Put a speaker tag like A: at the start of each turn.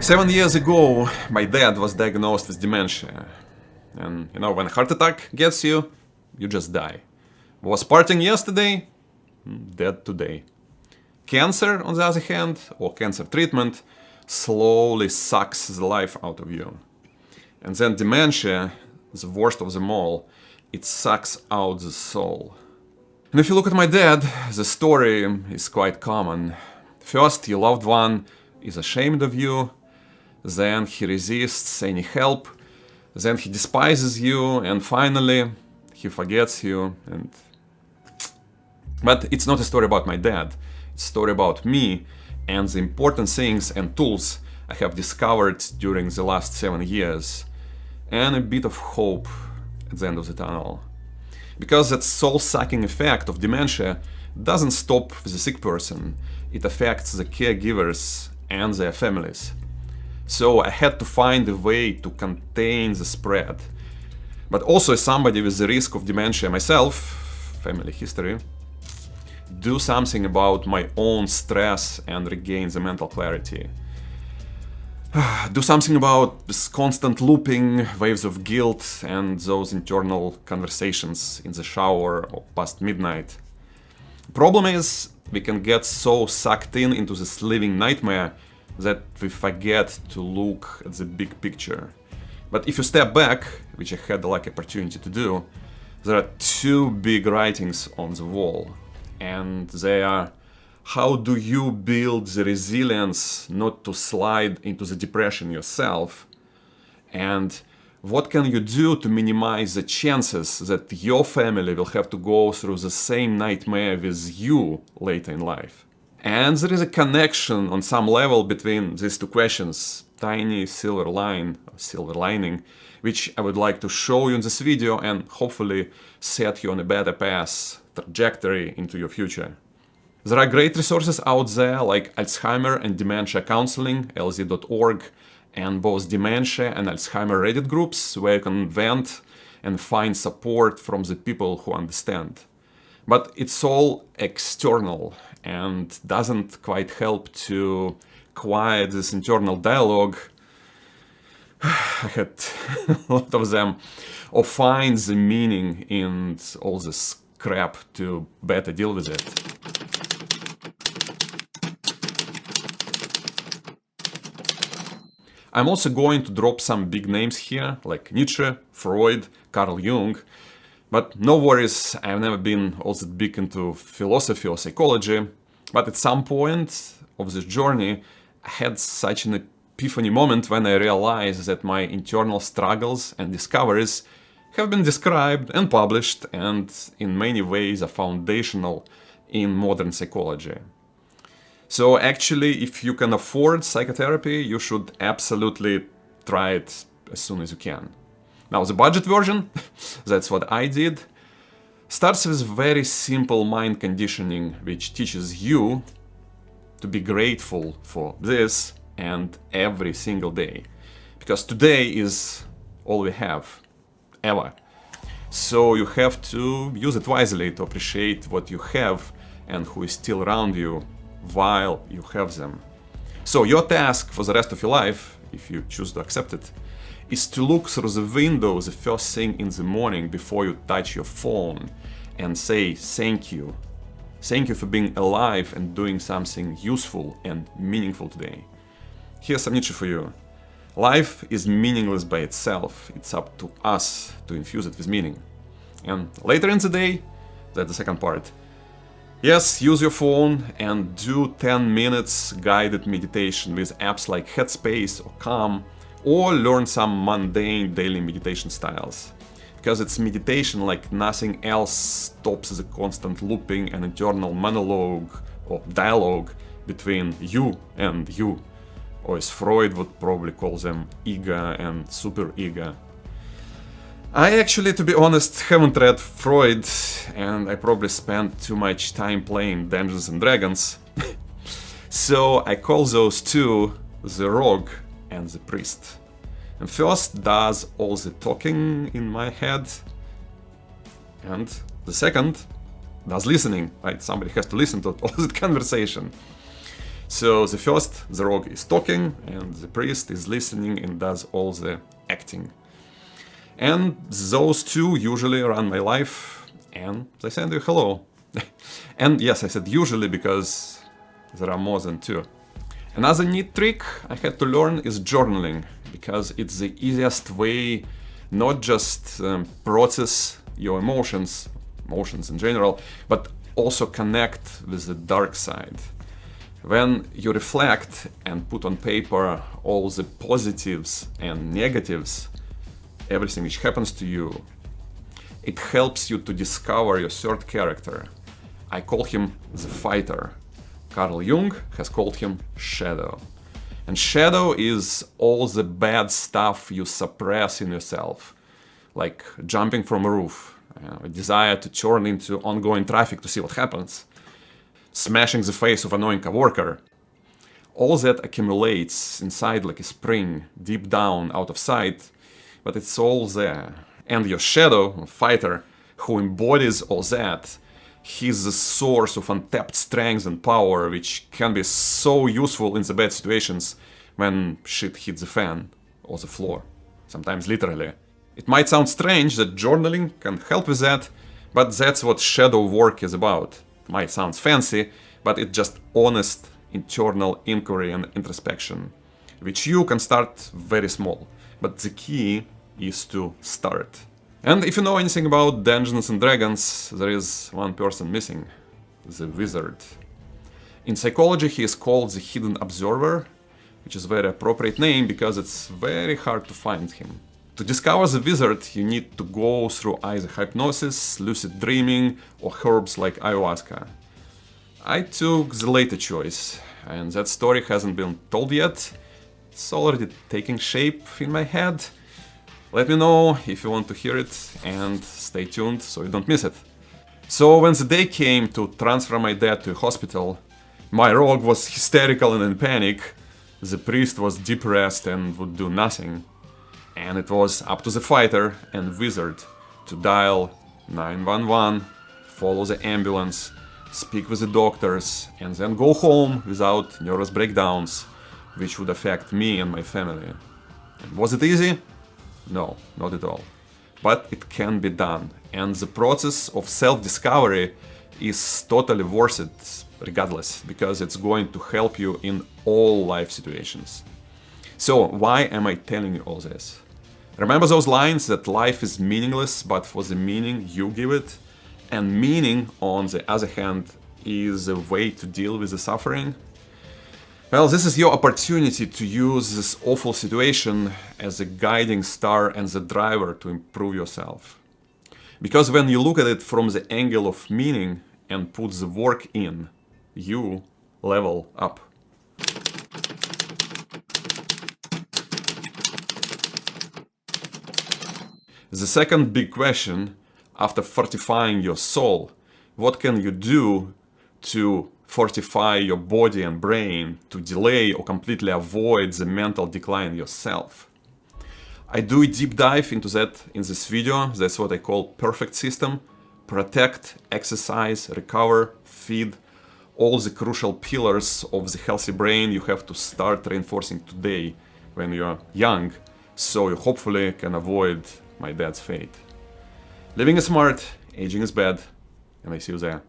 A: 7 years ago, my dad was diagnosed with dementia. And when a heart attack gets you, you just die. Was partying yesterday? Dead today. Cancer, on the other hand, or cancer treatment, slowly sucks the life out of you. And then dementia, the worst of them all, it sucks out the soul. And if you look at my dad, the story is quite common. First, your loved one is ashamed of you, then he resists any help, then he despises you, and finally, he forgets you. But it's not a story about my dad, it's a story about me and the important things and tools I have discovered during the last 7 years, and a bit of hope at the end of the tunnel. Because that soul-sucking effect of dementia doesn't stop with the sick person, it affects the caregivers and their families. So I had to find a way to contain the spread. But also, as somebody with the risk of dementia myself, family history, do something about my own stress and regain the mental clarity. Do something about this constant looping, waves of guilt, and those internal conversations in the shower or past midnight. Problem is, we can get so sucked into this living nightmare that we forget to look at the big picture. But if you step back, which I had the lucky opportunity to do, there are two big writings on the wall. And they are: how do you build the resilience not to slide into the depression yourself? And what can you do to minimize the chances that your family will have to go through the same nightmare with you later in life? And there is a connection on some level between these two questions, tiny silver lining, which I would like to show you in this video and hopefully set you on a better path, trajectory into your future. There are great resources out there like Alzheimer and Dementia Counseling, lz.org, and both Dementia and Alzheimer Reddit groups where you can vent and find support from the people who understand. But it's all external and doesn't quite help to quiet this internal dialogue. I had a lot of them, or find the meaning in all this crap to better deal with it. I'm also going to drop some big names here, like Nietzsche, Freud, Carl Jung, but no worries, I've never been all that big into philosophy or psychology, but at some point of this journey, I had such an epiphany moment when I realized that my internal struggles and discoveries have been described and published and in many ways are foundational in modern psychology. So actually, if you can afford psychotherapy, you should absolutely try it as soon as you can. Now, the budget version, that's what I did, starts with very simple mind conditioning, which teaches you to be grateful for this and every single day. Because today is all we have, ever. So you have to use it wisely to appreciate what you have and who is still around you while you have them. So your task for the rest of your life, if you choose to accept it, is to look through the window the first thing in the morning before you touch your phone and say thank you. Thank you for being alive and doing something useful and meaningful today. Here's some Nietzsche for you. Life is meaningless by itself. It's up to us to infuse it with meaning. And later in the day, that's the second part. Yes, use your phone and do 10 minutes guided meditation with apps like Headspace or Calm, or learn some mundane daily meditation styles. Because it's meditation like nothing else stops the constant looping and internal monologue or dialogue between you and you, or as Freud would probably call them, ego and superego. I actually, to be honest, haven't read Freud, and I probably spent too much time playing Dungeons and Dragons. So I call those two the rogue and the priest. And first does all the talking in my head, and the second does listening, right? Somebody has to listen to all that conversation. So the first, the rogue is talking, and the priest is listening and does all the acting. And those two usually run my life, and they send you hello. And yes, I said usually because there are more than two. Another neat trick I had to learn is journaling, because it's the easiest way not just process your emotions in general, but also connect with the dark side. When you reflect and put on paper all the positives and negatives, everything which happens to you, it helps you to discover your third character. I call him the fighter. Carl Jung has called him shadow. And shadow is all the bad stuff you suppress in yourself, like jumping from a roof, a desire to turn into ongoing traffic to see what happens, smashing the face of an annoying coworker. All that accumulates inside like a spring, deep down, out of sight, but it's all there. And your shadow, fighter, who embodies all that, he's the source of untapped strength and power, which can be so useful in the bad situations when shit hits the fan or the floor, sometimes literally. It might sound strange that journaling can help with that, but that's what shadow work is about. It might sound fancy, but it's just honest internal inquiry and introspection, which you can start very small. But the key is to start. And if you know anything about Dungeons and Dragons, there is one person missing, the wizard. In psychology, he is called the hidden observer, which is a very appropriate name because it's very hard to find him. To discover the wizard, you need to go through either hypnosis, lucid dreaming, or herbs like ayahuasca. I took the later choice, and that story hasn't been told yet. It's already taking shape in my head. Let me know if you want to hear it, and stay tuned so you don't miss it. So when the day came to transfer my dad to a hospital, my rogue was hysterical and in panic, the priest was depressed and would do nothing, and it was up to the fighter and wizard to dial 911, follow the ambulance, speak with the doctors, and then go home without nervous breakdowns, which would affect me and my family. And was it easy? No, not at all. But it can be done, and the process of self-discovery is totally worth it regardless, because it's going to help you in all life situations. So why am I telling you all this? Remember those lines that life is meaningless but for the meaning you give it? And meaning, on the other hand, is a way to deal with the suffering? Well, this is your opportunity to use this awful situation as a guiding star and the driver to improve yourself. Because when you look at it from the angle of meaning and put the work in, you level up. The second big question, after fortifying your soul, what can you do to fortify your body and brain to delay or completely avoid the mental decline yourself? I do a deep dive into that in this video. That's what I call perfect system. Protect, exercise, recover, feed, all the crucial pillars of the healthy brain you have to start reinforcing today when you're young, so you hopefully can avoid my dad's fate. Living is smart, aging is bad, and I see you there.